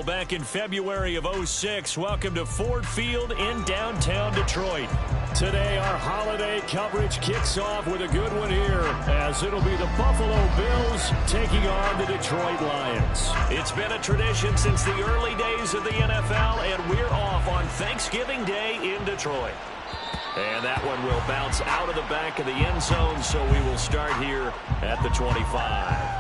title back in February of '06. Welcome to Ford Field in downtown Detroit. Today, our holiday coverage kicks off with a good one here, as it'll be the Buffalo Bills taking on the Detroit Lions. It's been a tradition since the early days of the NFL, and we're off on Thanksgiving Day in Detroit. And that one will bounce out of the back of the end zone, so we will start here at the 25.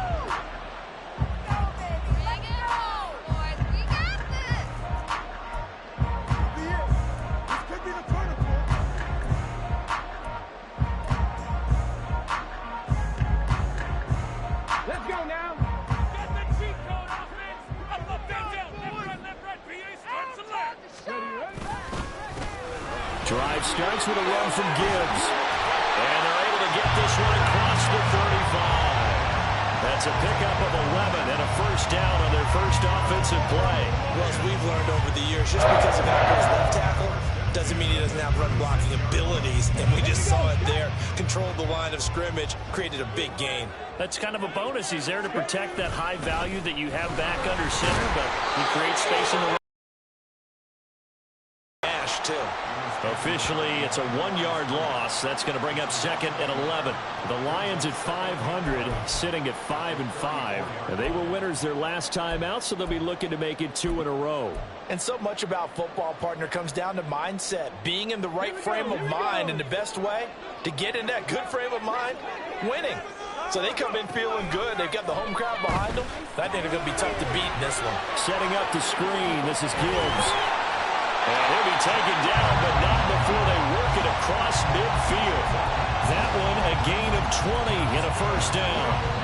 Drive starts with a run from Gibbs. And they're able to get this one across the 35. That's a pickup of 11 and a first down on their first offensive play. Well, as we've learned over the years, just because a guy plays left tackle doesn't mean he doesn't have run blocking abilities. And we just saw it there. Controlled the line of scrimmage, created a big gain. That's kind of a bonus. He's there to protect that high value that you have back under center, but he creates space in the too. Officially, it's a 1-yard loss. That's going to bring up second and 11. The Lions at 500, sitting at 5-5. And they were winners their last time out, so they'll be looking to make it 2 in a row. And so much about football, partner, comes down to mindset. Being in the right frame of mind, and the best way to get in that good frame of mind, winning. So they come in feeling good. They've got the home crowd behind them. I think they're going to be tough to beat in this one. Setting up the screen. This is Gibbs. And he'll be taken down, but not before they work it across midfield. That one a gain of 20 and a first down.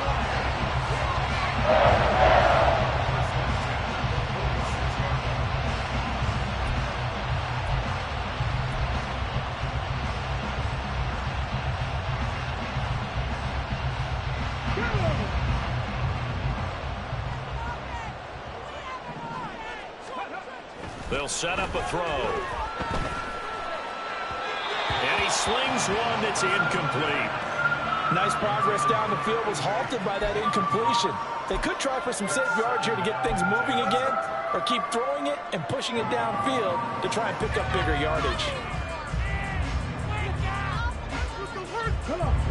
They'll set up a throw. And he slings one that's incomplete. Nice progress down the field, was halted by that incompletion. They could try for some safe yards here to get things moving again, or keep throwing it and pushing it downfield to try and pick up bigger yardage.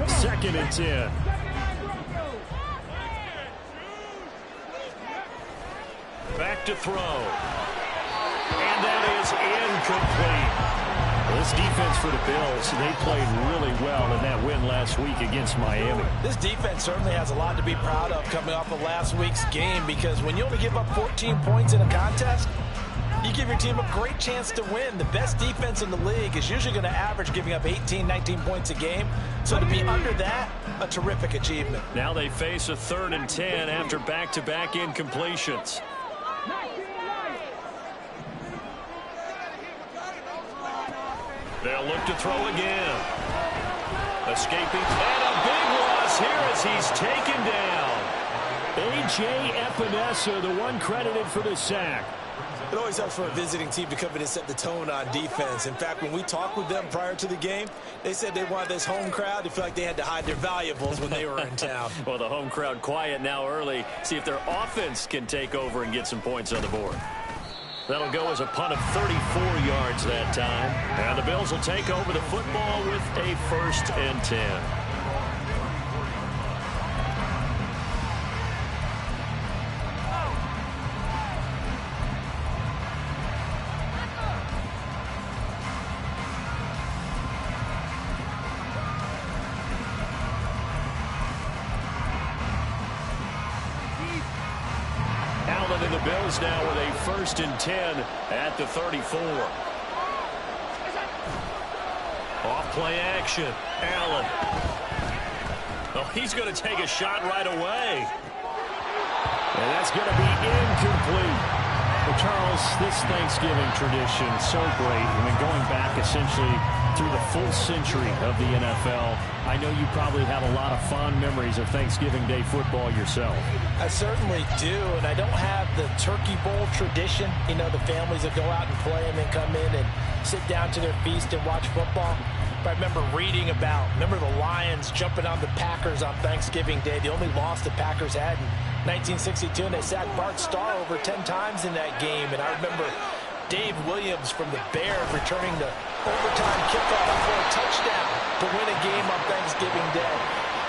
Second and 10. Back to throw. And that is incomplete. Well, this defense for the Bills, they played really well in that win last week against Miami. This defense certainly has a lot to be proud of coming off of last week's game, because when you only give up 14 points in a contest, you give your team a great chance to win. The best defense in the league is usually going to average giving up 18, 19 points a game. So to be under that, a terrific achievement. Now they face a 3rd and 10 after back-to-back incompletions. They'll look to throw again. Escaping. And a big loss here as he's taken down. A.J. Epinesa, the one credited for the sack. It always helps for a visiting team to come in and set the tone on defense. In fact, when we talked with them prior to the game, they said they wanted this home crowd to feel like they had to hide their valuables when they were in town. Well, the home crowd quiet now early. See if their offense can take over and get some points on the board. That'll go as a punt of 34 yards that time. And the Bills will take over the football with a 1st and 10. And the Bills now with a 1st and 10 at the 34. Off play action. Allen. Oh, he's going to take a shot right away. And that's going to be incomplete. Well, Charles, this Thanksgiving tradition, so great. I mean, going back essentially through the full century of the NFL, I know you probably have a lot of fond memories of Thanksgiving Day football yourself. I certainly do, and I don't have the Turkey Bowl tradition. You know, the families that go out and play and then come in and sit down to their feast and watch football. I remember reading about, the Lions jumping on the Packers on Thanksgiving Day. The only loss the Packers had in 1962, and they sacked Bart Starr over 10 times in that game. And I remember Dave Williams from the Bears returning the overtime kickoff for a touchdown to win a game on Thanksgiving Day.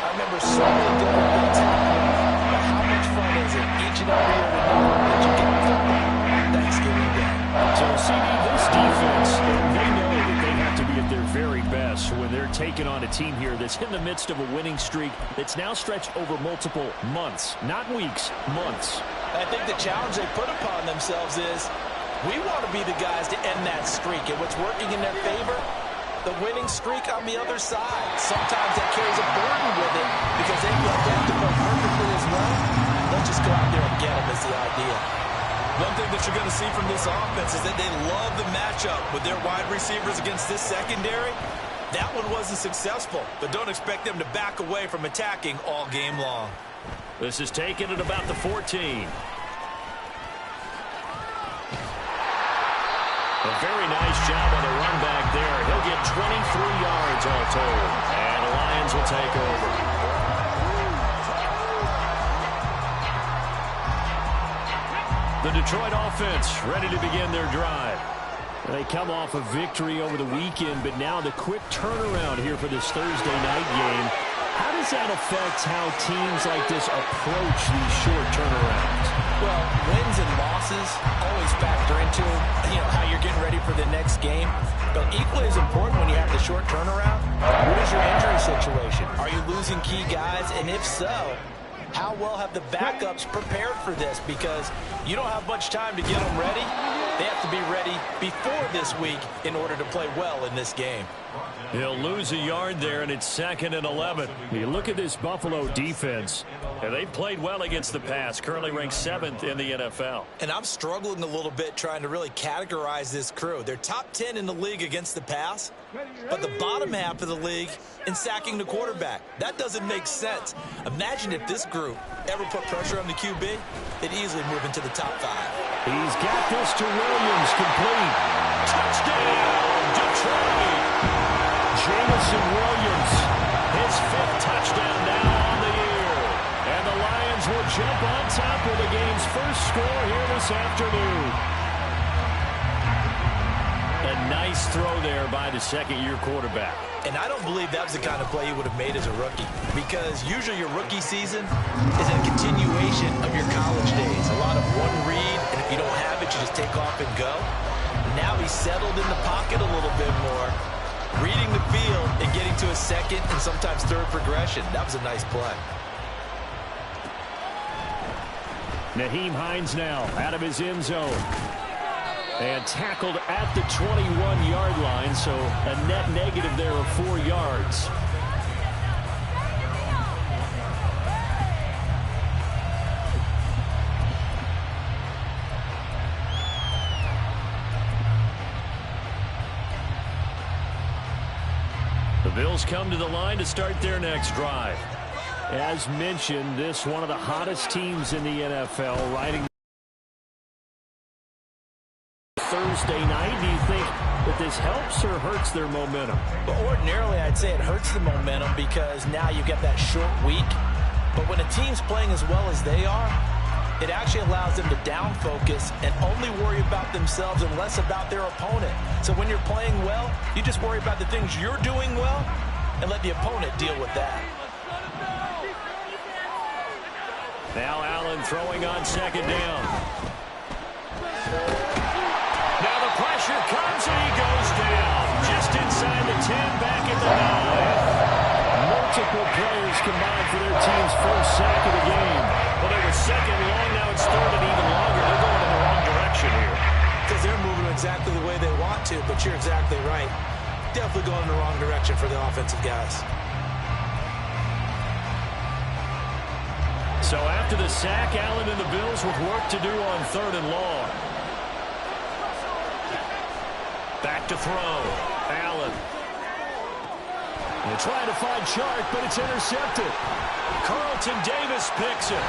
I remember so many different things happening, but how much fun is it each and every year to know that you get football on Thanksgiving Day? So, CD, this defense, they know that they have to be at their very best when they're taking on a team here that's in the midst of a winning streak that's now stretched over multiple months, not weeks, months. I think the challenge they put upon themselves is we want to be the guys to end that streak, and what's working in their favor, the winning streak on the other side. Sometimes that carries a burden with it because they feel like they have to play perfectly as well. Let's just go out there and get them is the idea. One thing that you're going to see from this offense is that they love the matchup with their wide receivers against this secondary. That one wasn't successful, but don't expect them to back away from attacking all game long. This is taken at about the 14. A very nice job on the run back there. He'll get 23 yards all told. And the Lions will take over. The Detroit offense ready to begin their drive. They come off a victory over the weekend, but now the quick turnaround here for this Thursday night game. How does that affect how teams like this approach these short turnarounds? Well, wins and losses always factor into, how you're getting ready for the next game. But equally as important when you have the short turnaround, what is your injury situation? Are you losing key guys? And if so, how well have the backups prepared for this? Because you don't have much time to get them ready. They have to be ready before this week in order to play well in this game. He'll lose a yard there, and it's 2nd and 11. You look at this Buffalo defense, and they've played well against the pass, currently ranked 7th in the NFL. And I'm struggling a little bit trying to really categorize this crew. They're top 10 in the league against the pass, but the bottom half of the league in sacking the quarterback. That doesn't make sense. Imagine if this group ever put pressure on the QB, they'd easily move into the top 5. He's got this to Williams, complete. Touchdown, Detroit! Jamison Williams, his 5th touchdown now on the year. And the Lions will jump on top with the game's first score here this afternoon. A nice throw there by the second-year quarterback. And I don't believe that was the kind of play he would have made as a rookie, because usually your rookie season is a continuation of your college days. A lot of one read, and if you don't have it, you just take off and go. Now he's settled in the pocket a little bit more, reading the field and getting to a second and sometimes third progression. That was a nice play. Nyheim Hines now out of his end zone. And tackled at the 21-yard line, so a net negative there of 4 yards. The Bills come to the line to start their next drive. As mentioned, this one of the hottest teams in the NFL, riding Thursday night. Do you think that this helps or hurts their momentum? Well, ordinarily, I'd say it hurts the momentum because now you get that short week. But when a team's playing as well as they are, it actually allows them to down focus and only worry about themselves and less about their opponent. So when you're playing well, you just worry about the things you're doing well and let the opponent deal with that. Now Allen throwing on 2nd down. Now the pressure comes and he goes down. Just inside the 10, back at the 9. Multiple players combined for their team's first sack of the game. Well, they were second long, now it's 3rd and even longer. They're going in the wrong direction here. Because they're moving exactly the way they want to, but you're exactly right. Definitely going in the wrong direction for the offensive guys. So after the sack, Allen and the Bills with work to do on 3rd and long. Back to throw. Allen. They're trying to find Chark, but it's intercepted. Carlton Davis picks it.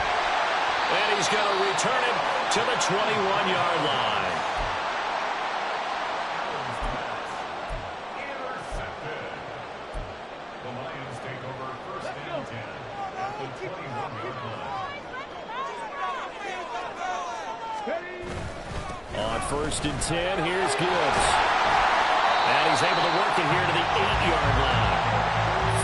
And he's going to return it to the 21-yard line. first and 10. Here's Gibbs. And he's able to work it here to the 8-yard line.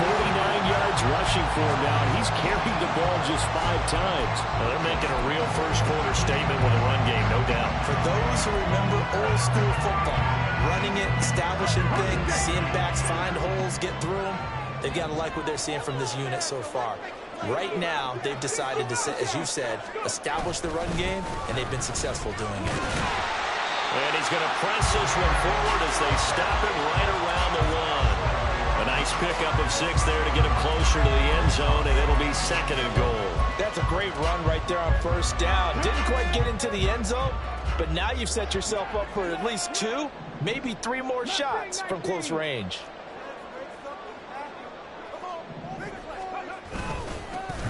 49 yards rushing for him now. He's carried the ball just 5 times. Well, they're making a real first-quarter statement with a run game, no doubt. For those who remember old-school football, running it, establishing things, seeing backs find holes, get through them, they've got to like what they're seeing from this unit so far. Right now, they've decided to, as you said, establish the run game, and they've been successful doing it. And he's going to press this one forward as they stop him right around the 1. A nice pickup of 6 there to get him closer to the end zone, and it'll be 2nd and goal. That's a great run right there on first down. Didn't quite get into the end zone, but now you've set yourself up for at least 2, maybe 3 more shots from close range.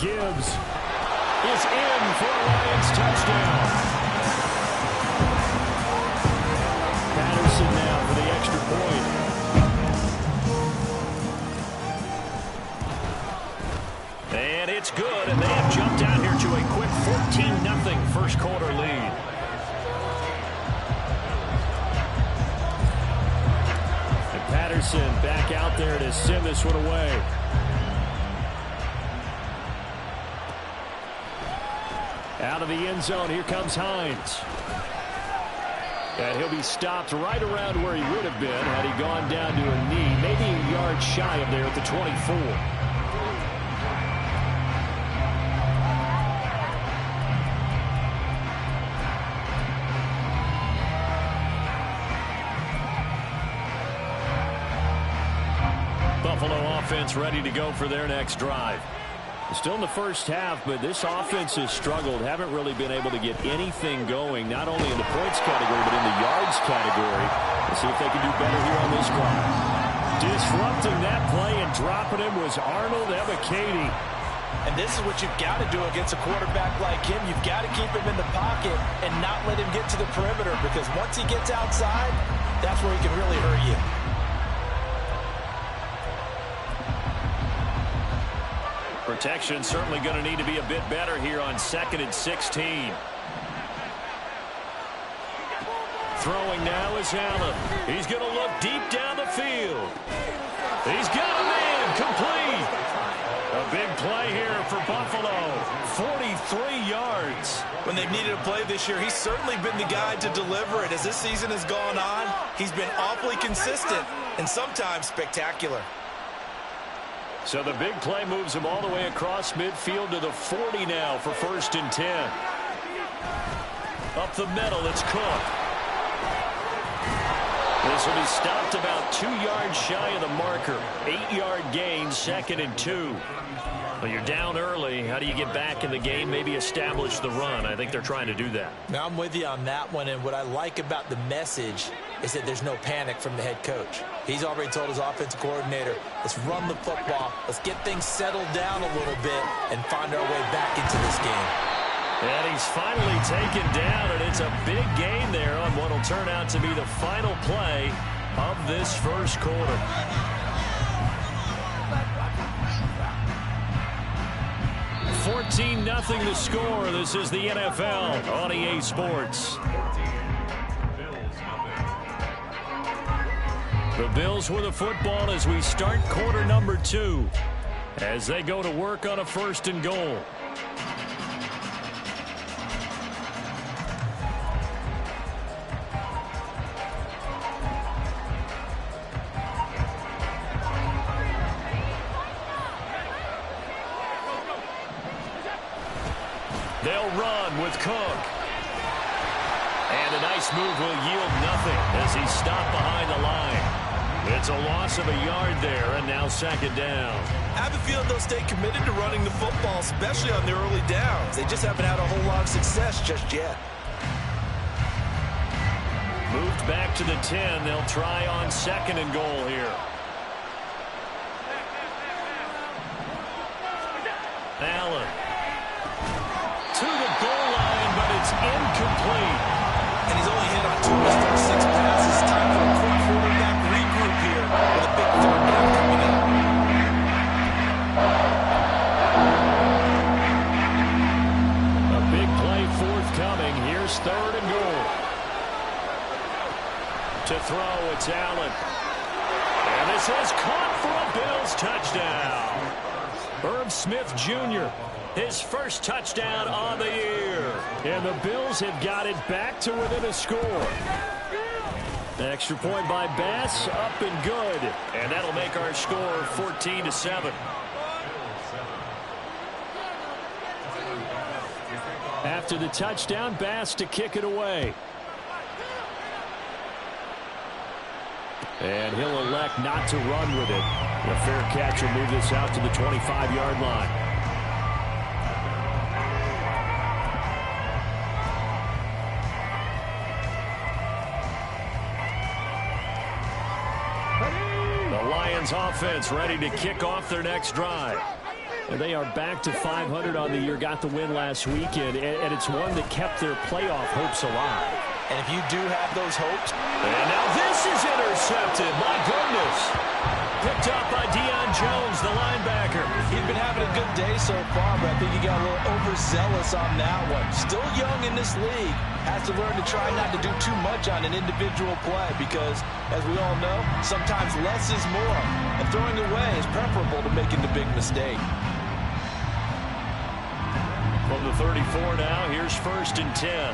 Gibbs is in for a Lions touchdown. Patterson now for the extra point. And it's good, and they have jumped out here to a quick 14-0 first-quarter lead. And Patterson back out there to send this one away. Out of the end zone, here comes Hines. And he'll be stopped right around where he would have been had he gone down to a knee, maybe a yard shy of there at the 24. Buffalo offense ready to go for their next drive. Still in the first half, but this offense has struggled. Haven't really been able to get anything going, not only in the points category, but in the yards category. Let's see if they can do better here on this drive. Disrupting that play and dropping him was Arnold Ebiketie. And this is what you've got to do against a quarterback like him. You've got to keep him in the pocket and not let him get to the perimeter, because once he gets outside, that's where he can really hurt you. Protection certainly going to need to be a bit better here on 2nd and 16. Throwing now is Allen. He's going to look deep down the field. He's got a man complete. A big play here for Buffalo. 43 yards. When they've needed a play this year, he's certainly been the guy to deliver it. As this season has gone on, he's been awfully consistent and sometimes spectacular. So the big play moves him all the way across midfield to the 40 now for 1st and 10. Up the middle, it's Cook. This will be stopped about 2 yards shy of the marker. 8-yard gain, 2nd and 2. Well, you're down early. How do you get back in the game? Maybe establish the run. I think they're trying to do that. Now, I'm with you on that one, and what I like about the message is that there's no panic from the head coach. He's already told his offensive coordinator, let's run the football, let's get things settled down a little bit and find our way back into this game. And he's finally taken down, and it's a big gain there on what will turn out to be the final play of this first quarter. 14-0 the score. This is the NFL on EA Sports. The Bills with the football as we start quarter number 2, as they go to work on a 1st and goal. They'll run with Cook. And a nice move will yield nothing as he's stopped behind the line. It's a loss of a yard there, and now 2nd down. I have a feeling they'll stay committed to running the football, especially on their early downs. They just haven't had a whole lot of success just yet. Moved back to the 10. They'll try on 2nd and goal here. Allen to the goal line, but it's incomplete. And he's only hit on 2 of his first 6 passes. Time for a quick quarterback regroup here with a big 3rd down coming up. A big play forthcoming. Here's 3rd and goal. To throw, it's Allen. And this is caught for a Bills touchdown. Irv Smith Jr., his first touchdown on the year. And the Bills have got it back to within a score. Extra point by Bass, up and good. And that'll make our score 14-7. After the touchdown, Bass to kick it away. And he'll elect not to run with it. A fair catch will move this out to the 25-yard line. The Lions offense ready to kick off their next drive. And they are back to 500 on the year, got the win last weekend, and it's one that kept their playoff hopes alive. And if you do have those hopes. And now this is intercepted. My goodness. Picked up by Deion Jones, the linebacker. He's been having a good day so far, but I think he got a little overzealous on that one. Still young in this league. Has to learn to try not to do too much on an individual play because, as we all know, sometimes less is more. And throwing away is preferable to making the big mistake. From the 34 now, here's 1st and 10.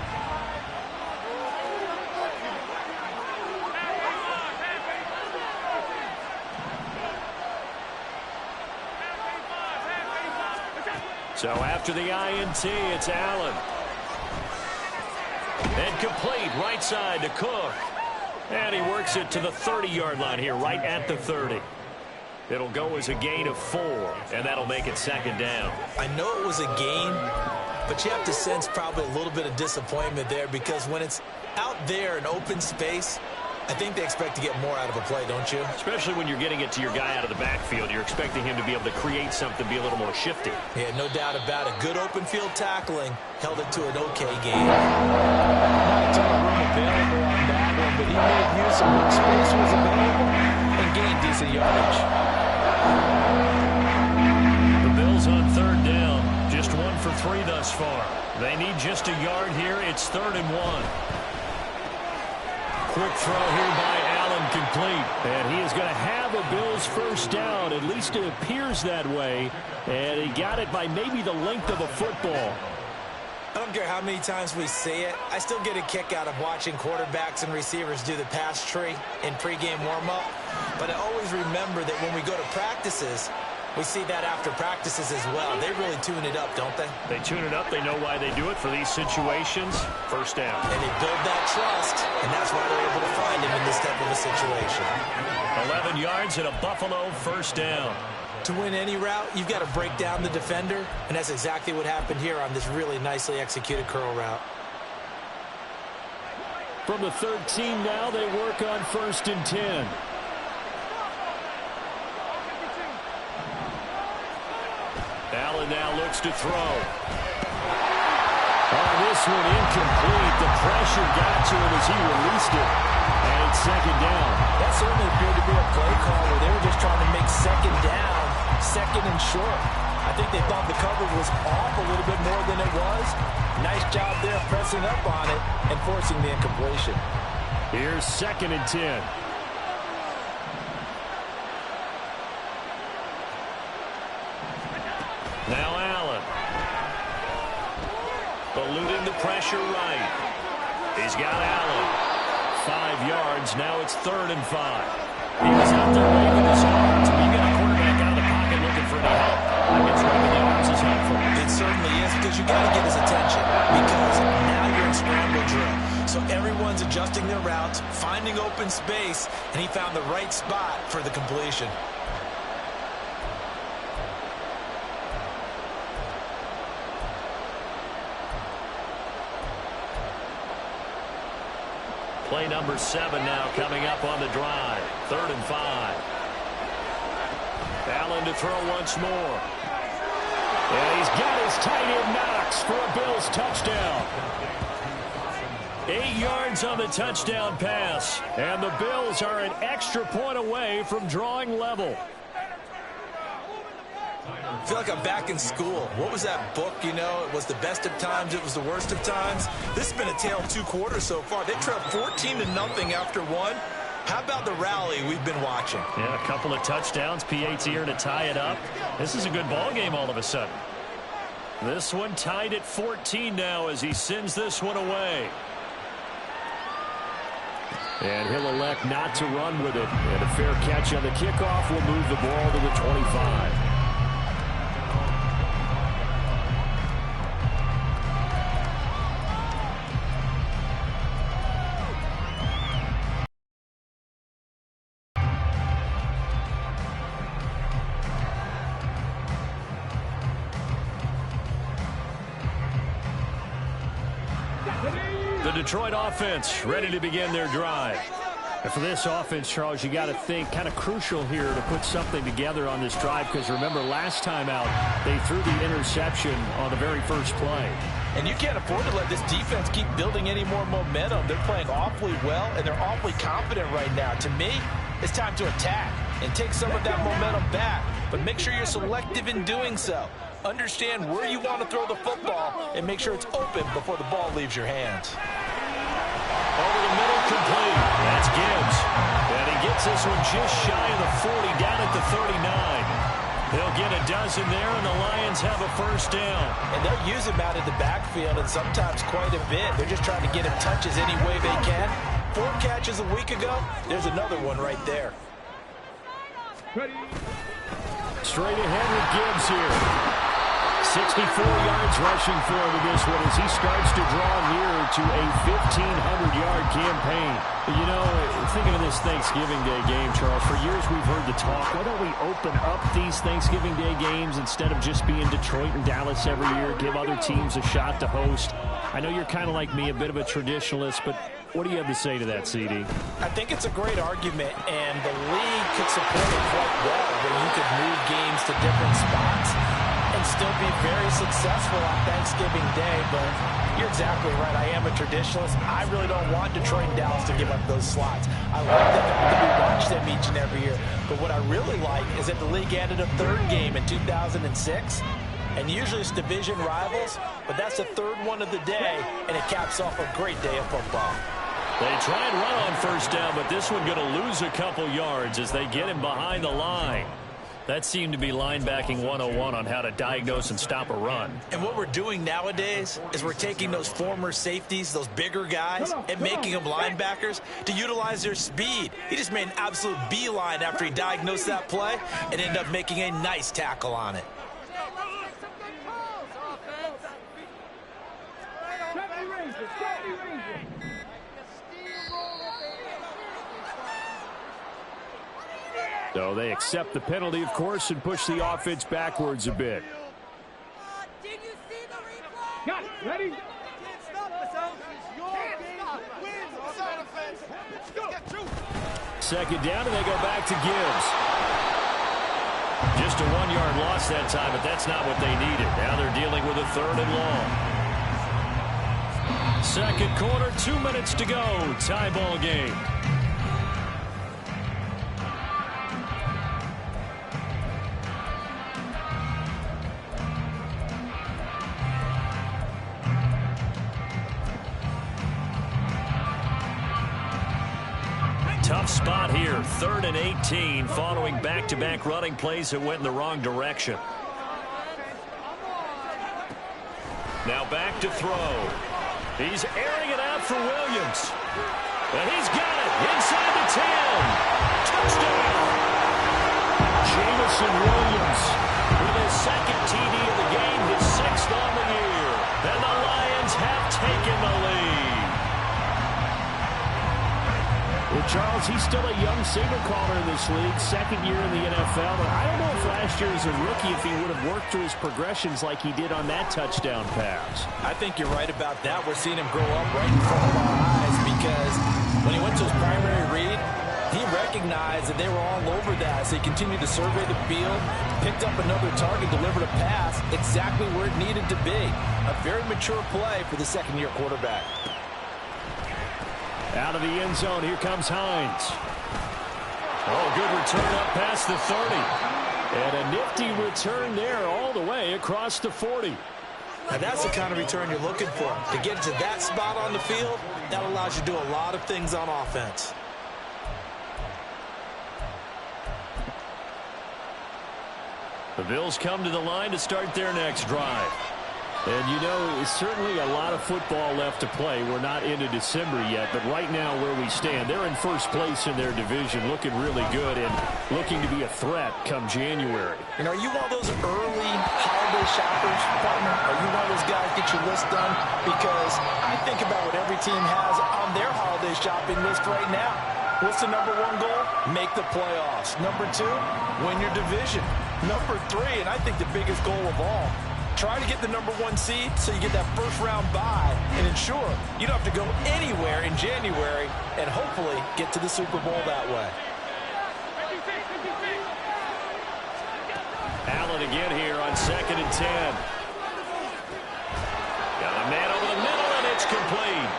So after the INT, it's Allen. And complete, right side to Cook. And he works it to the 30-yard line here, right at the 30. It'll go as a gain of 4, and that'll make it 2nd down. I know it was a gain, but you have to sense probably a little bit of disappointment there because when it's out there in open space, I think they expect to get more out of a play, don't you? Especially when you're getting it to your guy out of the backfield. You're expecting him to be able to create something, be a little more shifty. Yeah, no doubt about it. Good open field tackling held it to an okay game. Not a ton of room available on that one, but he made use of what space was available and gained decent yardage. The Bills on 3rd down. Just 1 for 3 thus far. They need just a yard here. It's 3rd and 1. Quick throw here by Allen, complete. And he is going to have a Bills first down. At least it appears that way. And he got it by maybe the length of a football. I don't care how many times we see it. I still get a kick out of watching quarterbacks and receivers do the pass tree in pregame warm-up. But I always remember that when we go to practices, we see that after practices as well. They really tune it up, don't they? They tune it up. They know why they do it for these situations. First down. And they build that trust, and that's why they're able to find him in this type of a situation. 11 yards and a Buffalo first down. To win any route, you've got to break down the defender, and that's exactly what happened here on this really nicely executed curl route. From the 13 now, they work on 1st and 10. Allen now looks to throw. Oh, this one incomplete. The pressure got to him as he released it. And it's 2nd down. That certainly appeared to be a play call where they were just trying to make 2nd down, 2nd and short. I think they thought the coverage was off a little bit more than it was. Nice job there pressing up on it and forcing the incompletion. Here's 2nd and 10. Now Allen. Eluding the pressure right. He's got Allen. 5 yards. Now it's 3rd and 5. He was out there waving his arms. When you get a quarterback out of the pocket looking for any help, I guess waving the arms is helpful. It certainly is because you got to get his attention because now you're in scramble drill. So everyone's adjusting their routes, finding open space, and he found the right spot for the completion. Play number 7 now coming up on the drive. 3rd and 5. Allen to throw once more. And he's got his tight end Knox for a Bills touchdown. 8 yards on the touchdown pass. And the Bills are an extra point away from drawing level. I feel like I'm back in school. What was that book, you know? It was the best of times, it was the worst of times. This has been a tale of two quarters so far. They trailed 14-0 after one. How about the rally we've been watching? Yeah, a couple of touchdowns. P8's here to tie it up. This is a good ball game all of a sudden. This one tied at 14 now as he sends this one away. And he'll elect not to run with it. And a fair catch on the kickoff will move the ball to the 25. The Detroit offense ready to begin their drive. And for this offense, Charles, you got to think kind of crucial here to put something together on this drive, because remember last time out they threw the interception on the very first play. And you can't afford to let this defense keep building any more momentum. They're playing awfully well, and they're awfully confident right now. To me, it's time to attack and take some of that momentum back, but make sure you're selective in doing so. Understand where you want to throw the football and make sure it's open before the ball leaves your hands. Over the middle, complete. That's Gibbs. And he gets this one just shy of the 40, down at the 39. They'll get a dozen there, and the Lions have a first down. And they'll use him out in the backfield, and sometimes quite a bit. They're just trying to get him touches any way they can. 4 catches a week ago. There's another one right there. Straight ahead with Gibbs here. 64 yards rushing for him in this one as he starts to draw nearer to a 1,500-yard campaign. You know, thinking of this Thanksgiving Day game, Charles, for years we've heard the talk, why don't we open up these Thanksgiving Day games instead of just being Detroit and Dallas every year, give other teams a shot to host? I know you're kind of like me, a bit of a traditionalist, but what do you have to say to that, CD? I think it's a great argument, and the league could support it quite well, where you could move games to different spots and still be very successful on Thanksgiving Day. But you're exactly right. I am a traditionalist. I really don't want Detroit and Dallas to give up those slots. I like the fact that we watch them each and every year. But what I really like is that the league added a third game in 2006. And usually it's division rivals, but that's the third one of the day, and it caps off a great day of football. They try and run on first down, but this one going to lose a couple yards as they get him behind the line. That seemed to be linebacking 101 on how to diagnose and stop a run. And what we're doing nowadays is we're taking those former safeties, those bigger guys, and making them linebackers to utilize their speed. He just made an absolute beeline after he diagnosed that play and ended up making a nice tackle on it. So they accept the penalty, of course, and push the offense backwards a bit. Did you see the replay? Got it. Ready? Second down, and they go back to Gibbs. Just a 1-yard loss that time, but that's not what they needed. Now they're dealing with a 3rd and long. Second quarter, 2 minutes to go. Tie ball game. Tough spot here, 3rd and 18, following back-to-back running plays that went in the wrong direction. Now back to throw. He's airing it out for Williams. And he's got it inside the 10. Touchdown! Jamison Williams with his 2nd TD of the game, his 6th on the year. And the Lions have taken the lead. Well, Charles, he's still a young signal caller in this league, 2nd year in the NFL. But I don't know if last year as a rookie, if he would have worked through his progressions like he did on that touchdown pass. I think you're right about that. We're seeing him grow up right in front of our eyes, because when he went to his primary read, he recognized that they were all over that. So he continued to survey the field, picked up another target, delivered a pass exactly where it needed to be. A very mature play for the 2nd-year quarterback. Out of the end zone, here comes Hines. Oh, good return up past the 30. And a nifty return there all the way across the 40. Now that's the kind of return you're looking for. To get to that spot on the field, that allows you to do a lot of things on offense. The Bills come to the line to start their next drive. And, you know, certainly a lot of football left to play. We're not into December yet, but right now where we stand, they're in first place in their division, looking really good and looking to be a threat come January. You know, are you one of those early holiday shoppers, partner? Are you one of those guys get your list done? Because I think about what every team has on their holiday shopping list right now. What's the number one goal? Make the playoffs. Number two, win your division. Number three, and I think the biggest goal of all, try to get the number one seed so you get that first round bye and ensure you don't have to go anywhere in January and hopefully get to the Super Bowl that way. Allen again here on 2nd and 10. Got a man over the middle, and it's complete.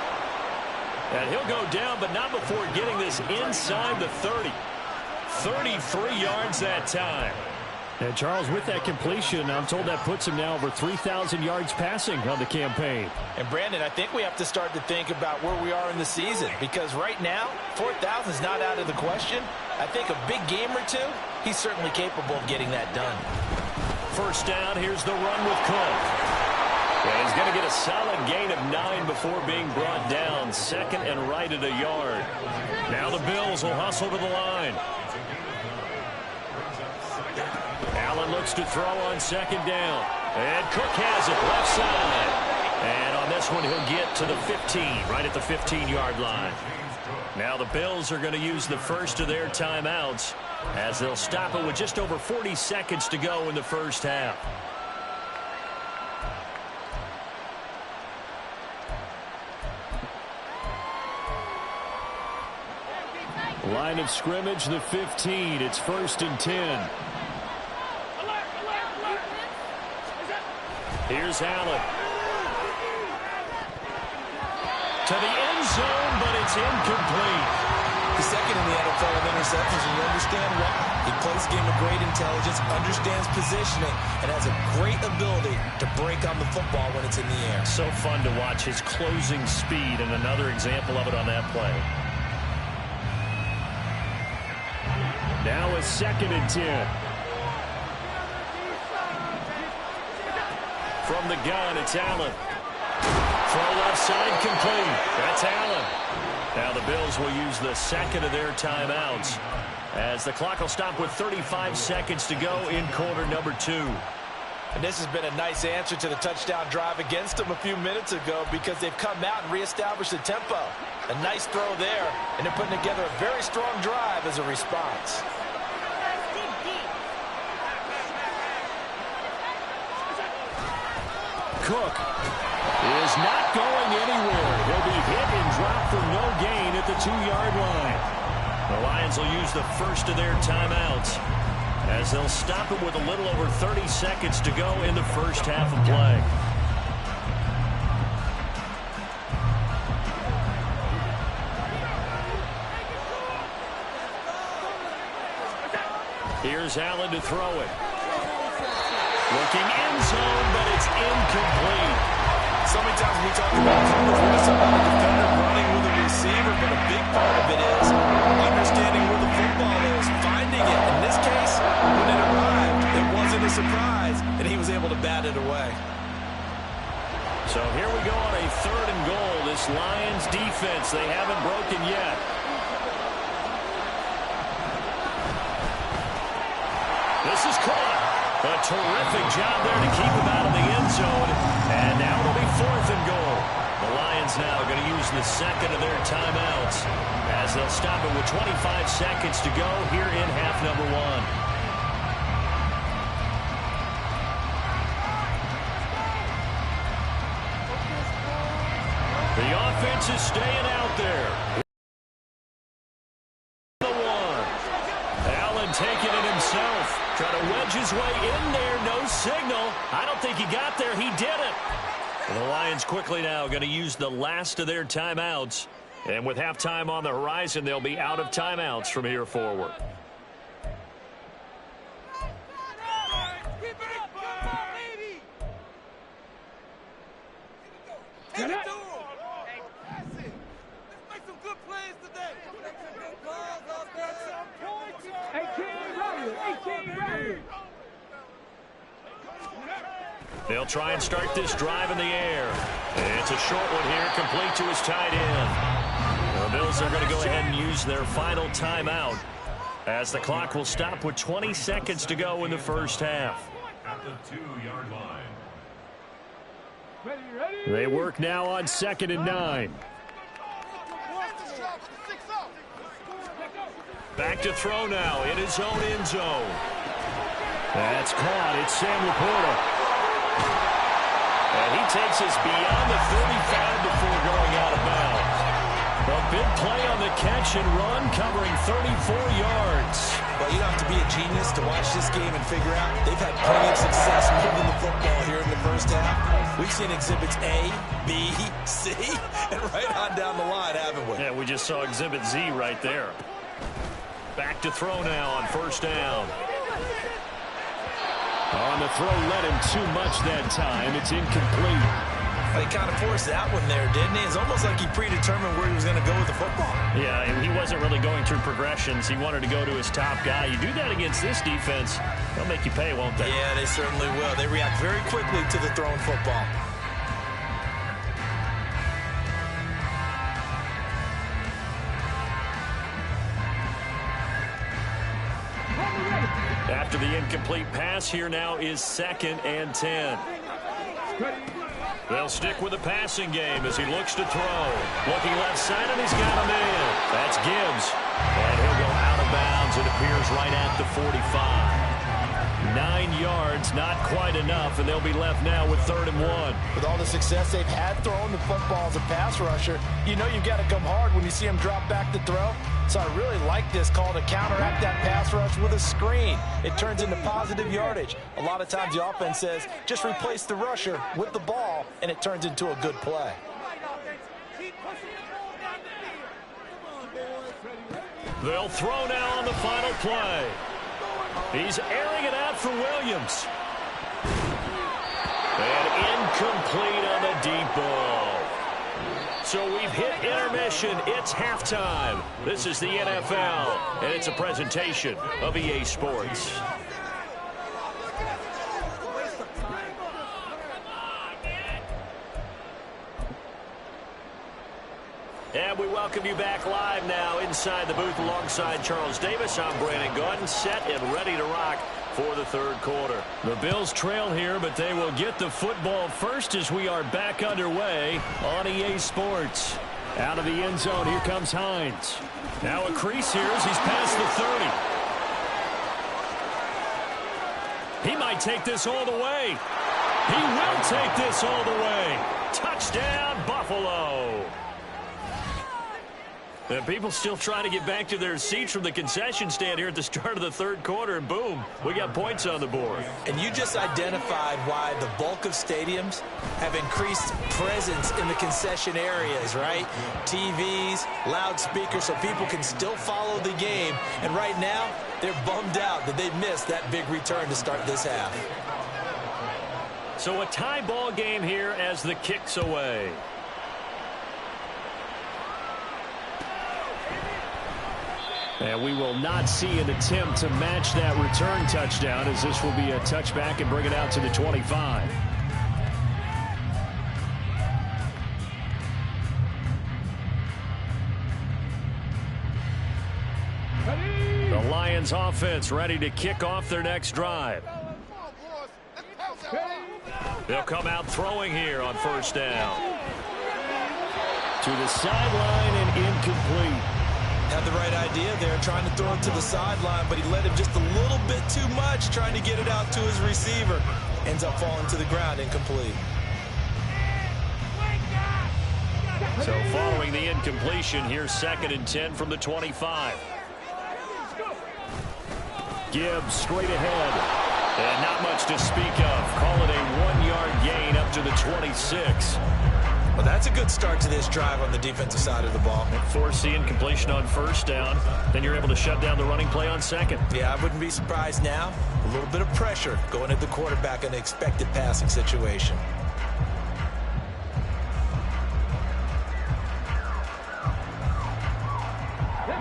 And he'll go down, but not before getting this inside the 30. 33 yards that time. And, Charles, with that completion, I'm told that puts him now over 3,000 yards passing on the campaign. And, Brandon, I think we have to start to think about where we are in the season because right now, 4,000 is not out of the question. I think a big game or two, he's certainly capable of getting that done. First down, here's the run with Cook. Yeah, he's going to get a solid gain of 9 before being brought down. Second and right at a yard. Now the Bills will hustle to the line. Allen looks to throw on 2nd down. And Cook has it left side. And on this one, he'll get to the 15, right at the 15-yard line. Now the Bills are going to use the first of their timeouts as they'll stop it with just over 40 seconds to go in the first half. Line of scrimmage, the 15. It's 1st and 10. Here's Allen. To the end zone, but it's incomplete. The second in the NFL of interceptions, and you understand why. He plays a game of great intelligence, understands positioning, and has a great ability to break on the football when it's in the air. So fun to watch his closing speed, and another example of it on that play. Now a 2nd and 10. From the gun, it's Allen. Throw left side complete. That's Allen. Now the Bills will use the second of their timeouts as the clock will stop with 35 seconds to go in quarter number 2. And this has been a nice answer to the touchdown drive against them a few minutes ago because they've come out and reestablished the tempo. A nice throw there, and they're putting together a very strong drive as a response. Cook is not going anywhere. He'll be hit and dropped for no gain at the 2-yard line. The Lions will use the first of their timeouts as they'll stop it with a little over 30 seconds to go in the first half of play. Here's Allen to throw it. Looking end zone, but it's incomplete. So many times we talk about coverage, we just talk about the defender running with a receiver, but a big part of it is understanding where the football is, finding it. In this case, when it arrived, it wasn't a surprise, and he was able to bat it away. So here we go on a 3rd and goal. This Lions defense, they haven't broken yet. This is caught. A terrific job there to keep him out of the end zone. And now it'll be 4th and goal. The Lions now are going to use the second of their timeouts as they'll stop it with 25 seconds to go here in half number 1. The offense is staying out there. Taking it himself, trying to wedge his way in there, no signal. I don't think he got there, he did it. And the Lions quickly now going to use the last of their timeouts. And with halftime on the horizon, they'll be out of timeouts from here forward. They'll try and start this drive in the air. It's a short one here, complete to his tight end. The Bills are going to go ahead and use their final timeout as the clock will stop with 20 seconds to go in the first half. At the 2-yard line. They work now on 2nd and 9. Back to throw now in his own end zone. That's caught. It's Sam Laporta. And he takes us beyond the 35 before going out of bounds. A big play on the catch and run, covering 34 yards. Well, you don't have to be a genius to watch this game and figure out they've had plenty of success moving the football here in the first half. We've seen exhibits A, B, C, and right on down the line, haven't we? Yeah, we just saw exhibit Z right there. Back to throw now on first down. On the throw, led him too much that time. It's incomplete. He kind of forced that one there, didn't he? It's almost like he predetermined where he was going to go with the football. Yeah, and he wasn't really going through progressions. He wanted to go to his top guy. You do that against this defense, they'll make you pay, won't they? Yeah, they certainly will. They react very quickly to the thrown football. After the incomplete pass, here now is 2nd and 10. They'll stick with the passing game as he looks to throw. Looking left side, and he's got a man. That's Gibbs. And he'll go out of bounds. It appears right at the 45. 9 yards, not quite enough, and they'll be left now with 3rd and 1. With all the success they've had throwing the football as a pass rusher, you know you've got to come hard when you see him drop back to throw. So I really like this call to counteract that pass rush with a screen. It turns into positive yardage. A lot of times the offense says, just replace the rusher with the ball, and it turns into a good play. They'll throw now on the final play. He's airing it out for Williams. And incomplete on the deep ball. So we've hit intermission. It's halftime. This is the NFL, and it's a presentation of EA Sports. And we welcome you back live now inside the booth alongside Charles Davis. I'm Brandon Gordon, set and ready to rock for the 3rd quarter. The Bills trail here, but they will get the football first as we are back underway on EA Sports. Out of the end zone, here comes Hines. Now a crease here as he's past the 30. He might take this all the way. He will take this all the way. Touchdown, Buffalo. And people still trying to get back to their seats from the concession stand here at the start of the 3rd quarter, and boom, we got points on the board. And you just identified why the bulk of stadiums have increased presence in the concession areas, right? TVs, loudspeakers, so people can still follow the game. And right now, they're bummed out that they missed that big return to start this half. So a tie ball game here as the kick's away. And we will not see an attempt to match that return touchdown, as this will be a touchback and bring it out to the 25. The Lions offense ready to kick off their next drive. They'll come out throwing here on first down. To the sideline and incomplete. Had the right idea there, trying to throw it to the sideline, but he led him just a little bit too much, trying to get it out to his receiver. Ends up falling to the ground, incomplete. So following the incompletion, here's 2nd and 10 from the 25. Gibbs straight ahead. And not much to speak of. Call it a 1-yard gain up to the 26. Well, that's a good start to this drive on the defensive side of the ball. Force the incompletion on first down. Then you're able to shut down the running play on 2nd. Yeah, I wouldn't be surprised now. A little bit of pressure going at the quarterback in an expected passing situation.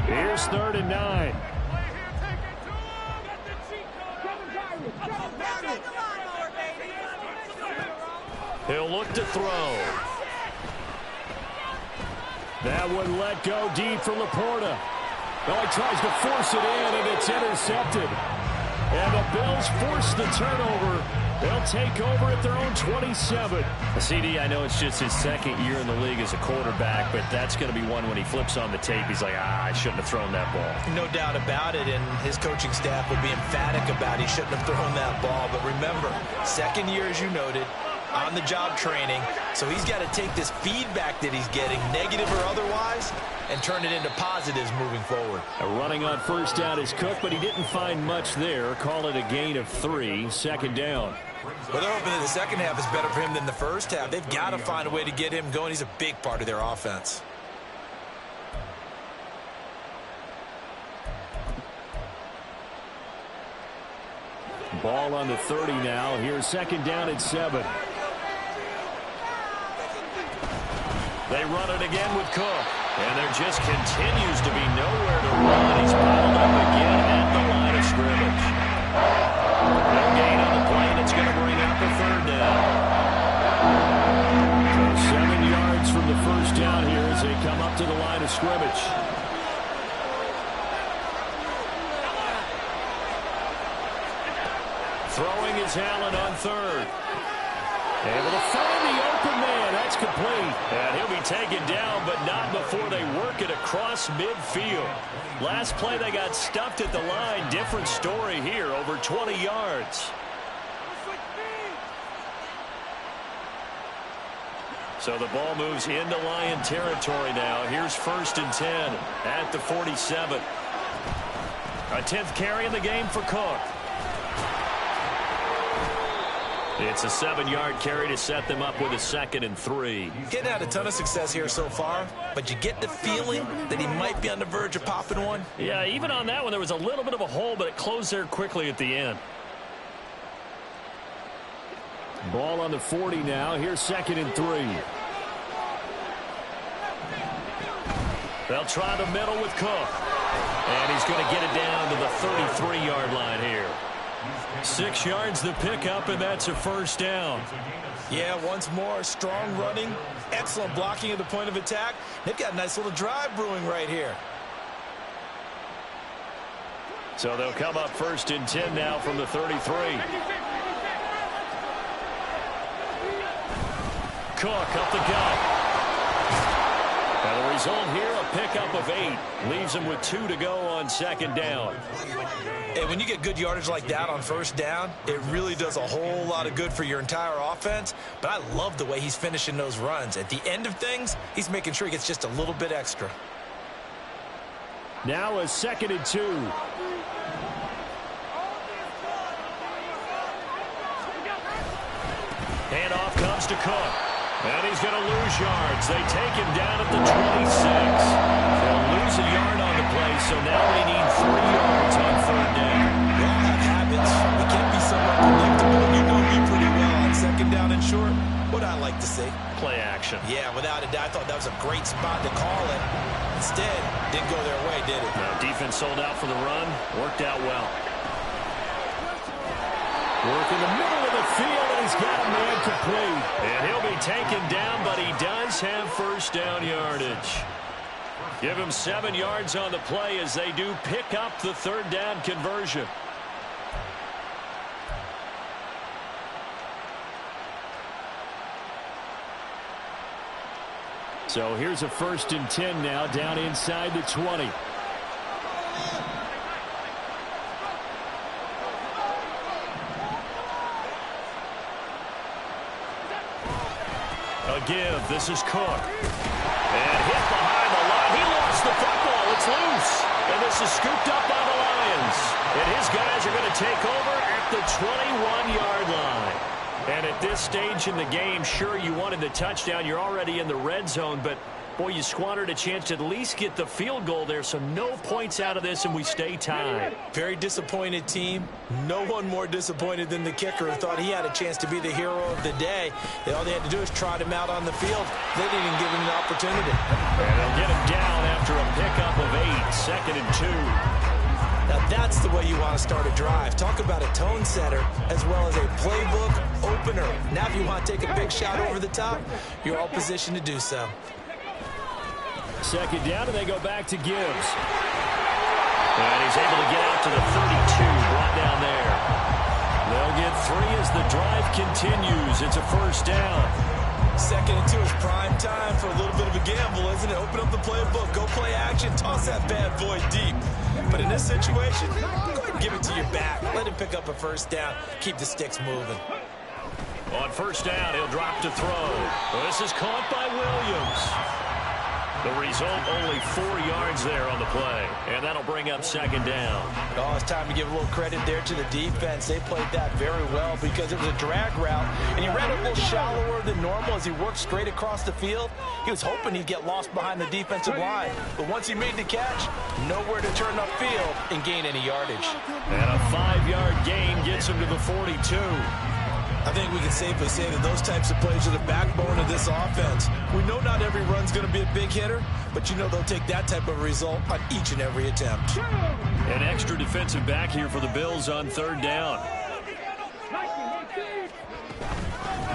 Here's 3rd and 9. He'll look to throw. That one let go deep from Laporta. Oh, he tries to force it in, and it's intercepted. And the Bills force the turnover. They'll take over at their own 27. CD, I know it's just his second year in the league as a quarterback, but that's going to be one when he flips on the tape. He's like, I shouldn't have thrown that ball. No doubt about it, and his coaching staff will be emphatic about he shouldn't have thrown that ball. But remember, second year, as you noted, on-the-job training, so he's got to take this feedback that he's getting, negative or otherwise, and turn it into positives moving forward. Running on first down is Cook, but he didn't find much there. Call it a gain of 3, second down. Well, they're hoping that the second half is better for him than the first half. They've got to find a way to get him going. He's a big part of their offense. Ball on the 30 now. Here's second down at 7. They run it again with Cook. And there just continues to be nowhere to run. He's piled up again at the line of scrimmage. No gain on the play, and it's going to bring up a third down. So 7 yards from the first down here as they come up to the line of scrimmage. Throwing is Allen on third. Able to find the open man. That's complete. And he'll be taken down, but not before they work it across midfield. Last play, they got stuffed at the line. Different story here, over 20 yards. So the ball moves into Lion territory now. Here's 1st and 10 at the 47. A 10th carry in the game for Cook. It's a 7-yard carry to set them up with a 2nd and 3. Getting had a ton of success here so far, but you get the feeling that he might be on the verge of popping one. Yeah, even on that one, there was a little bit of a hole, but it closed there quickly at the end. Ball on the 40 now. Here's 2nd and 3. They'll try the middle with Cook. And he's going to get it down to the 33-yard line here. 6 yards the pickup, and that's a first down. Yeah, once more, strong running, excellent blocking at the point of attack. They've got a nice little drive brewing right here. So they'll come up 1st and 10 now from the 33. Cook up the gut. And the result here, a pickup of 8. Leaves them with 2 to go on 2nd down. And when you get good yardage like that on 1st down, it really does a whole lot of good for your entire offense. But I love the way he's finishing those runs. At the end of things, he's making sure he gets just a little bit extra. Now a 2nd and 2. Handoff comes to Cook. And he's going to lose yards. They take him down at the 26. They'll lose a yard on the play, so now they need 3 yards on 3rd down. We all have habits. We can't be somewhat predictable. You know me pretty well on 2nd down and short. What I like to see. Play action. Yeah, without a doubt. I thought that was a great spot to call it. Instead, didn't go their way, did it? Now, defense sold out for the run. Worked out well. Work in the middle of the field, and he's got a man complete. And he'll be taken down, but he does have 1st down yardage. Give him 7 yards on the play as they do pick up the 3rd down conversion. So here's a 1st and 10 now, down inside the 20. A give. This is Cook. And hit behind the line. He lost the football. It's loose. And this is scooped up by the Lions. And his guys are going to take over at the 21-yard line. And at this stage in the game, sure, you wanted the touchdown. You're already in the red zone, but boy, you squandered a chance to at least get the field goal there, so no points out of this, and we stay tied. Very disappointed team. No one more disappointed than the kicker who thought he had a chance to be the hero of the day. All they had to do is trot him out on the field. They didn't even give him the opportunity. And they'll get him down after a pickup of 8, 2nd and 2. Now that's the way you want to start a drive. Talk about a tone setter as well as a playbook opener. Now if you want to take a big shot over the top, you're all positioned to do so. Second down, and they go back to Gibbs. And he's able to get out to the 32, brought down there. They'll get 3 as the drive continues. It's a first down. 2nd and 2 is prime time for a little bit of a gamble, isn't it? Open up the playbook, go play action, toss that bad boy deep. But in this situation, go ahead and give it to your back. Let him pick up a first down. Keep the sticks moving. On first down, he'll drop to throw. This is caught by Williams. The result, only 4 yards there on the play. And that'll bring up second down. Oh, it's time to give a little credit there to the defense. They played that very well because it was a drag route. And he ran a little shallower than normal as he worked straight across the field. He was hoping he'd get lost behind the defensive line. But once he made the catch, nowhere to turn upfield and gain any yardage. And a 5-yard gain gets him to the 42. I think we can safely say that those types of plays are the backbone of this offense. We know not every run's going to be a big hitter, but you know they'll take that type of result on each and every attempt. An extra defensive back here for the Bills on third down.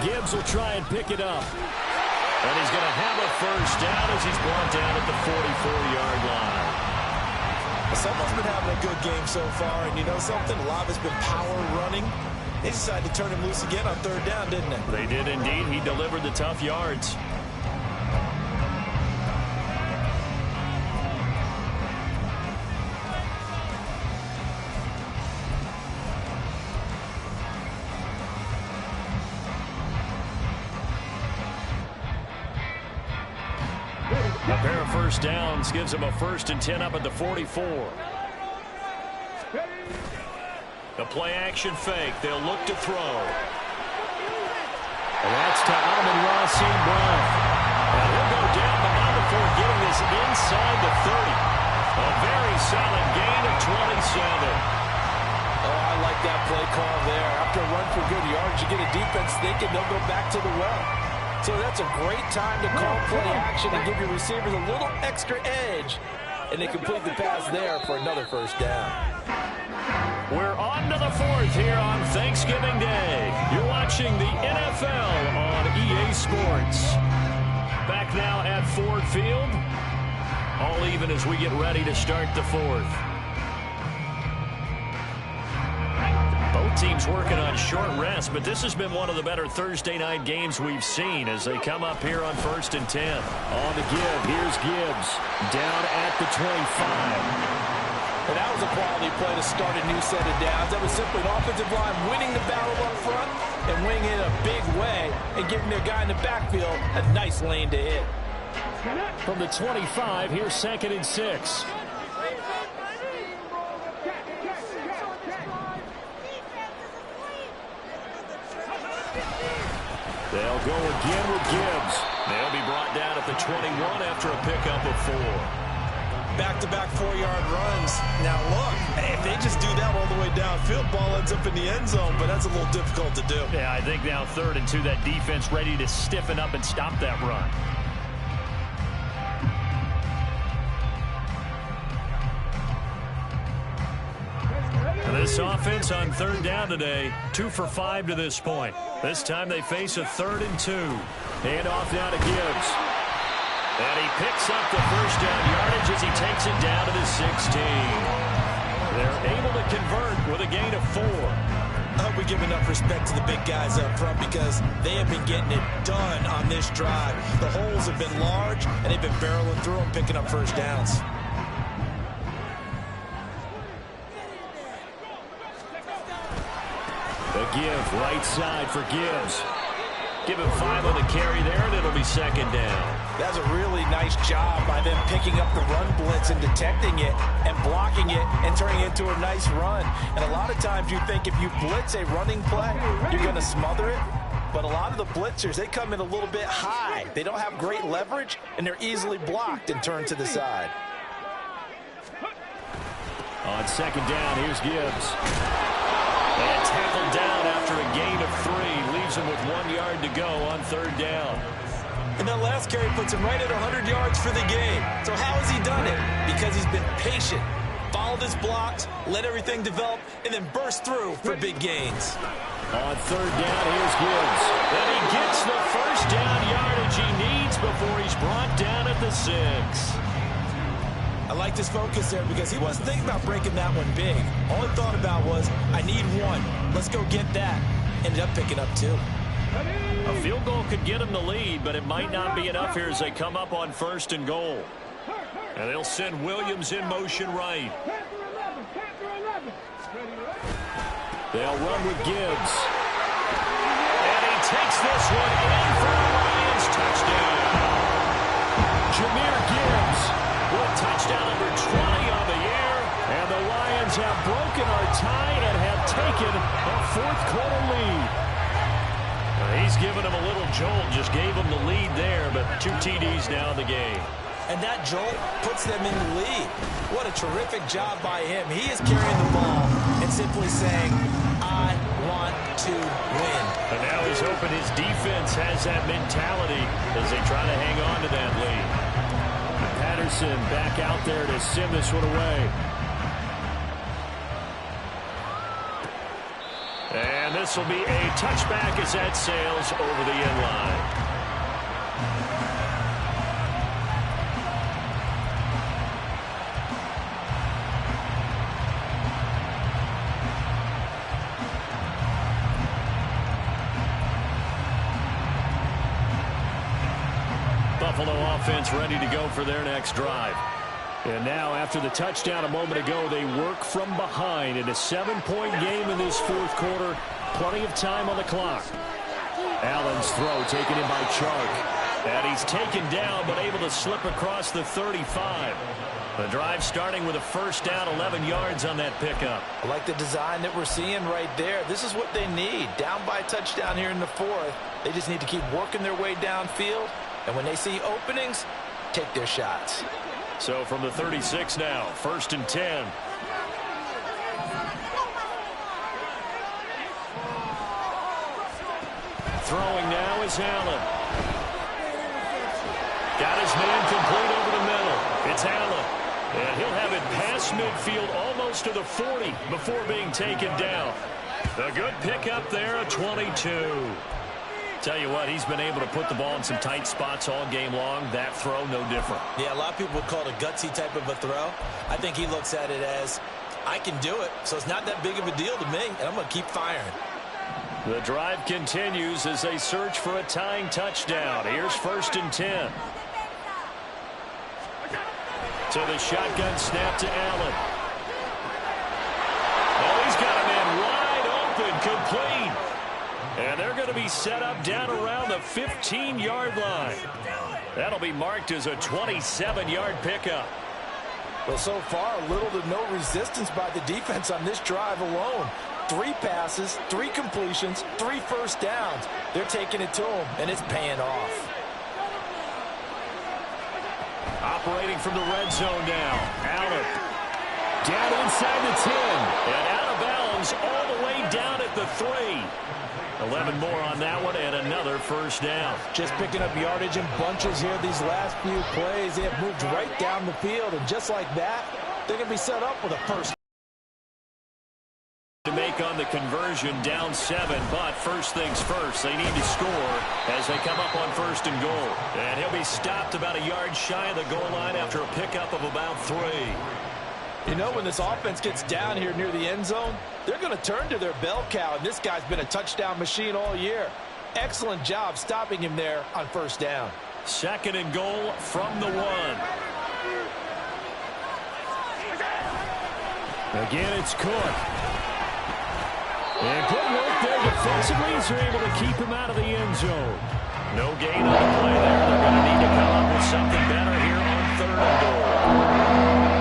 Gibbs will try and pick it up. And he's going to have a first down as he's brought down at the 44-yard line. Someone's been having a good game so far, and you know something? A lot has been power running. They decided to turn him loose again on third down, didn't they? They did indeed. He delivered the tough yards. A pair of first downs gives him a 1st and 10 up at the 44. The play-action fake. They'll look to throw. And that's to Amon-Ra St. Brown. And he'll go down, but not before getting this inside the 30. A very solid gain of 27. Oh, I like that play call there. After a run for good yards, you get a defense thinking they'll go back to the well. So that's a great time to call play action and give your receivers a little extra edge. And they complete the pass there for another first down. We're on to the 4th here on Thanksgiving Day. You're watching the NFL on EA Sports. Back now at Ford Field. All even as we get ready to start the 4th. Both teams working on short rest, but this has been one of the better Thursday night games we've seen as they come up here on 1st and 10. On the give, here's Gibbs. Down at the 25. And that was a quality play to start a new set of downs. That was simply an offensive line winning the battle up front and winning it in a big way and giving their guy in the backfield a nice lane to hit. From the 25, here's 2nd and 6. They'll go again with Gibbs. They'll be brought down at the 21 after a pickup of 4. Back-to-back 4-yard runs. Now, look, if they just do that all the way downfield, ball ends up in the end zone, but that's a little difficult to do. Yeah, I think now 3rd and 2, that defense ready to stiffen up and stop that run. This offense on 3rd down today, 2 for 5 to this point. This time they face a 3rd and 2. Hand off now to Gibbs. And he picks up the first down yardage as he takes it down to the 16. They're able to convert with a gain of 4. I hope we give enough respect to the big guys up front because they have been getting it done on this drive. The holes have been large, and they've been barreling through them, picking up first downs. The give, right side for Gibbs. Give him 5 on the carry there, and it'll be 2nd down. That's a really nice job by them picking up the run blitz and detecting it and blocking it and turning it into a nice run. And a lot of times you think if you blitz a running play, you're going to smother it. But a lot of the blitzers, they come in a little bit high. They don't have great leverage, and they're easily blocked and turned to the side. On 2nd down, here's Gibbs. And tackled down after a gain of 3. Leaves him with 1 yard to go on 3rd down. And that last carry puts him right at 100 yards for the game. So how has he done it? Because he's been patient, followed his blocks, let everything develop, and then burst through for big gains. On third down, here's Gibbs. And he gets the first down yardage he needs before he's brought down at the 6. I liked his focus there because he wasn't thinking about breaking that one big. All he thought about was, I need one. Let's go get that. Ended up picking up 2. A field goal could get him the lead, but it might not be enough here as they come up on 1st and goal. And they'll send Williams in motion right. They'll run with Gibbs. And he takes this one in for a Lions touchdown. Jameer Gibbs with touchdown number 20 on the year. And the Lions have broken our tie and have taken a 4th quarter lead. He's given him a little jolt, just gave him the lead there, but 2 TDs now in the game. And that jolt puts them in the lead. What a terrific job by him. He is carrying the ball and simply saying, I want to win. And now he's hoping his defense has that mentality as they try to hang on to that lead. Patterson back out there to send this one away. And this will be a touchback as that sails over the end line. Buffalo offense ready to go for their next drive. And now, after the touchdown a moment ago, they work from behind in a 7-point game in this 4th quarter. Plenty of time on the clock. Allen's throw taken in by Chark. And he's taken down, but able to slip across the 35. The drive starting with a first down, 11 yards on that pickup. I like the design that we're seeing right there. This is what they need. Down by a touchdown here in the 4th. They just need to keep working their way downfield. And when they see openings, take their shots. So from the 36 now, 1st and 10. Throwing now is Allen. Got his man complete over the middle. It's Allen. And he'll have it past midfield almost to the 40 before being taken down. A good pickup there, a 22. Tell you what, he's been able to put the ball in some tight spots all game long. That throw, no different. Yeah, a lot of people would call it a gutsy type of a throw. I think he looks at it as, I can do it, so it's not that big of a deal to me, and I'm going to keep firing. The drive continues as they search for a tying touchdown. Here's 1st and 10. To the shotgun snap to Allen. Oh, he's got a man wide open, complete. And they're going to be set up down around the 15-yard line. That'll be marked as a 27-yard pickup. Well, so far, little to no resistance by the defense on this drive alone. 3 passes, 3 completions, 3 first downs. They're taking it to them, and it's paying off. Operating from the red zone now. Allen. Down inside the 10. And out of bounds all the way down at the 3. 11 more on that one and another first down. Just picking up yardage in bunches here these last few plays. They have moved right down the field, and just like that, they're going to be set up with a first. To make on the conversion, down 7, but first things first, they need to score as they come up on 1st and goal. And he'll be stopped about a yard shy of the goal line after a pickup of about 3. You know, when this offense gets down here near the end zone, they're going to turn to their bell cow, and this guy's been a touchdown machine all year. Excellent job stopping him there on 1st down. 2nd and goal from the 1. Again, it's Cook. And good work there defensively as they're able to keep him out of the end zone. No gain on the play there. They're going to need to come up with something better here on 3rd and goal.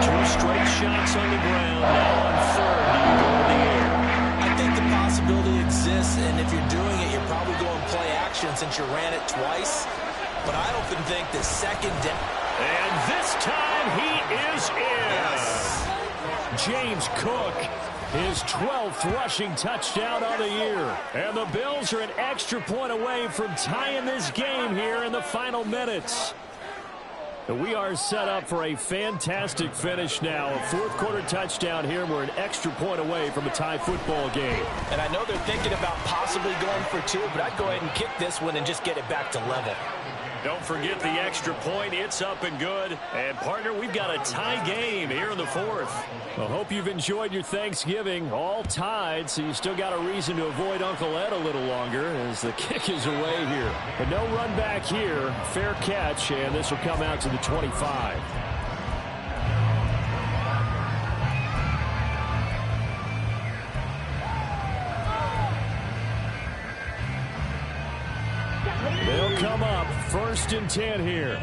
2 straight shots on the ground. Now on 3rd, do you go to the air? I think the possibility exists, and if you're doing it, you're probably going play action since you ran it twice. But I often think the 2nd down. And this time he is in. Yes. James Cook, his 12th rushing touchdown on the year. And the Bills are an extra point away from tying this game here in the final minutes. And we are set up for a fantastic finish now. A fourth-quarter touchdown here. We're an extra point away from a tie football game. And I know they're thinking about possibly going for two, but I'd go ahead and kick this one and just get it back to level. Don't forget the extra point. It's up and good. And, partner, we've got a tie game here in the fourth. I hope you've enjoyed your Thanksgiving. All tied, so you still got a reason to avoid Uncle Ed a little longer as the kick is away here. But no run back here. Fair catch, and this will come out to the 25. They'll come up 1st and 10 here.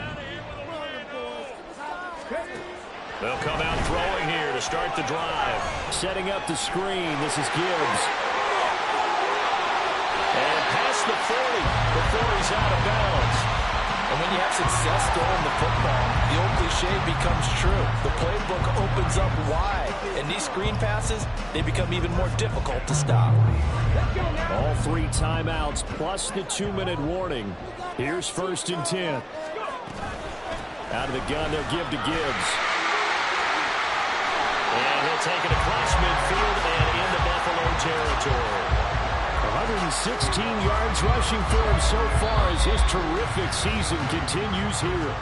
They'll come out throwing here to start the drive. Setting up the screen. This is Gibbs. And past the 40 before he's out of bounds. And when you have success throwing the football, the old cliche becomes true. The playbook opens up wide. And these screen passes, they become even more difficult to stop. All 3 timeouts plus the 2-minute warning. Here's 1st and 10. Out of the gun, they'll give to Gibbs. And he'll take it across midfield and into Buffalo territory. 116 yards rushing for him so far as his terrific season continues here.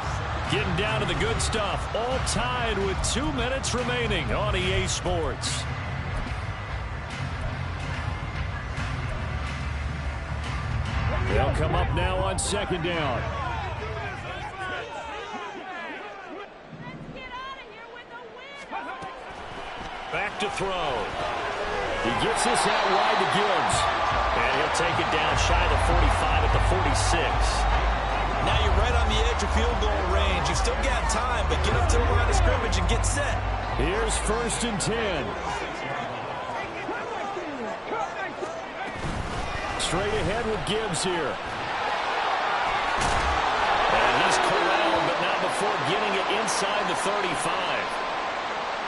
Getting down to the good stuff. All tied with 2 minutes remaining on EA Sports. They'll come up now on 2nd down. Back to throw. He gets this out wide to Gibbs. And he'll take it down shy of the 45 at the 46. Now you're right on the edge of field goal range. You've still got time, but get up to the line of scrimmage and get set. Here's 1st and 10. Straight ahead with Gibbs here. And he's corralled, but not before getting it inside the 35.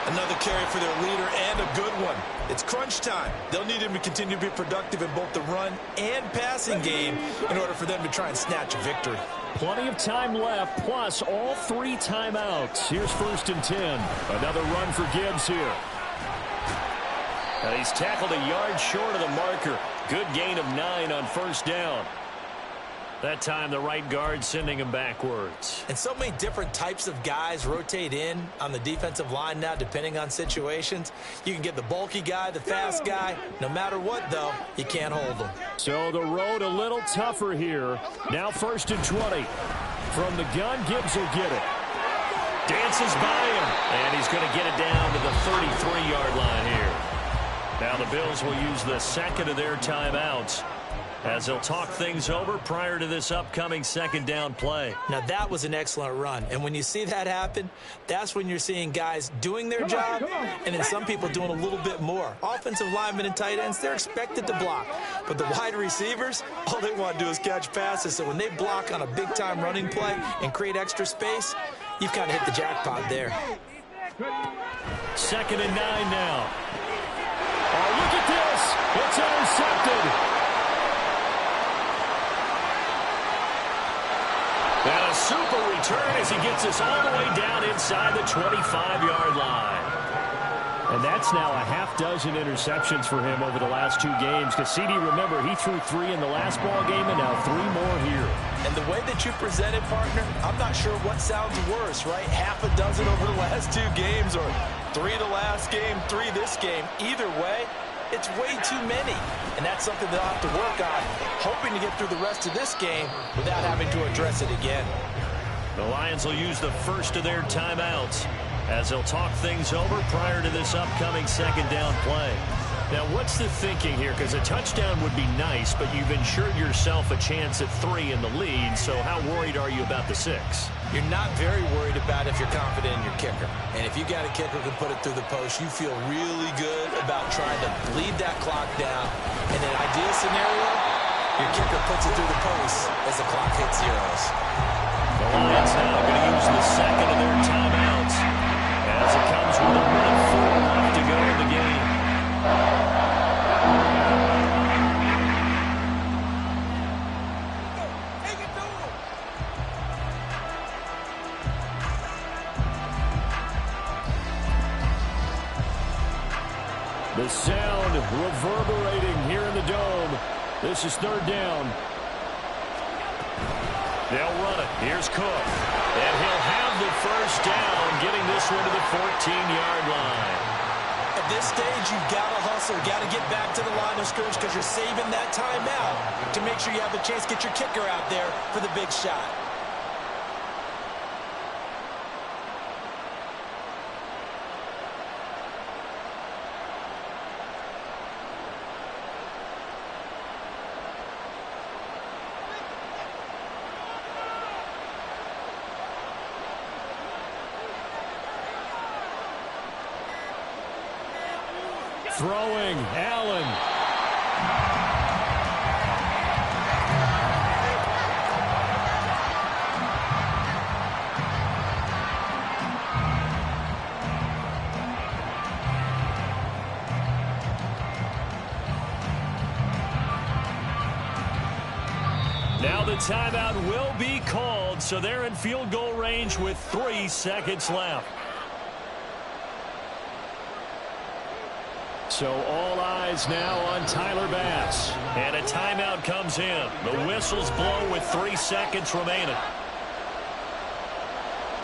Another carry for their leader and a good one. It's crunch time. They'll need him to continue to be productive in both the run and passing game in order for them to try and snatch a victory. Plenty of time left, plus all 3 timeouts. Here's 1st and 10. Another run for Gibbs here. And he's tackled a yard short of the marker. Good gain of 9 on 1st down. That time the right guard sending him backwards. And so many different types of guys rotate in on the defensive line now depending on situations. You can get the bulky guy, the fast guy. No matter what, though, you can't hold them. So the road a little tougher here. Now 1st and 20. From the gun, Gibbs will get it. Dances by him. And he's going to get it down to the 33-yard line here. Now the Bills will use the 2nd of their timeouts as they'll talk things over prior to this upcoming 2nd down play. Now that was an excellent run. And when you see that happen, that's when you're seeing guys doing their job and then some people doing a little bit more. Offensive linemen and tight ends, they're expected to block. But the wide receivers, all they want to do is catch passes. So when they block on a big-time running play and create extra space, you've kind of hit the jackpot there. 2nd and 9 now. Oh, look at this. It's intercepted. And a super return as he gets us all the way down inside the 25-yard line. And that's now a half-dozen interceptions for him over the last 2 games. Because CD, remember, he threw 3 in the last ball game and now 3 more here. And the way that you presented, partner, I'm not sure what sounds worse, right? Half a dozen over the last 2 games or 3 the last game, 3 this game. Either way, it's way too many. And that's something they'll have to work on, hoping to get through the rest of this game without having to address it again. The Lions will use the 1st of their timeouts as they'll talk things over prior to this upcoming 2nd down play. Now, what's the thinking here? Because a touchdown would be nice, but you've ensured yourself a chance at 3 in the lead, so how worried are you about the 6? You're not very worried about if you're confident in your kicker. And if you got a kicker who can put it through the post, you feel really good about trying to bleed that clock down. In an ideal scenario, your kicker puts it through the post as the clock hits zeros. The Lions now going to use the 2nd of their timeouts as it comes with a minute 4 left to go in the game. The sound reverberating here in the Dome. This is third down. They'll run it. Here's Cook. And he'll have the first down, getting this one to the 14-yard line. At this stage, you've got to hustle. Got to get back to the line of scrimmage because you're saving that timeout to make sure you have a chance to get your kicker out there for the big shot. Throwing, Allen. Now the timeout will be called, so they're in field goal range with 3 seconds left. So all eyes now on Tyler Bass. And a timeout comes in. The whistles blow with 3 seconds remaining.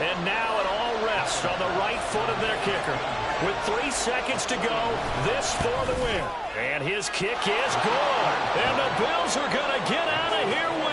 And now it all rests on the right foot of their kicker. With 3 seconds to go, this for the win. And his kick is good. And the Bills are going to get out of here with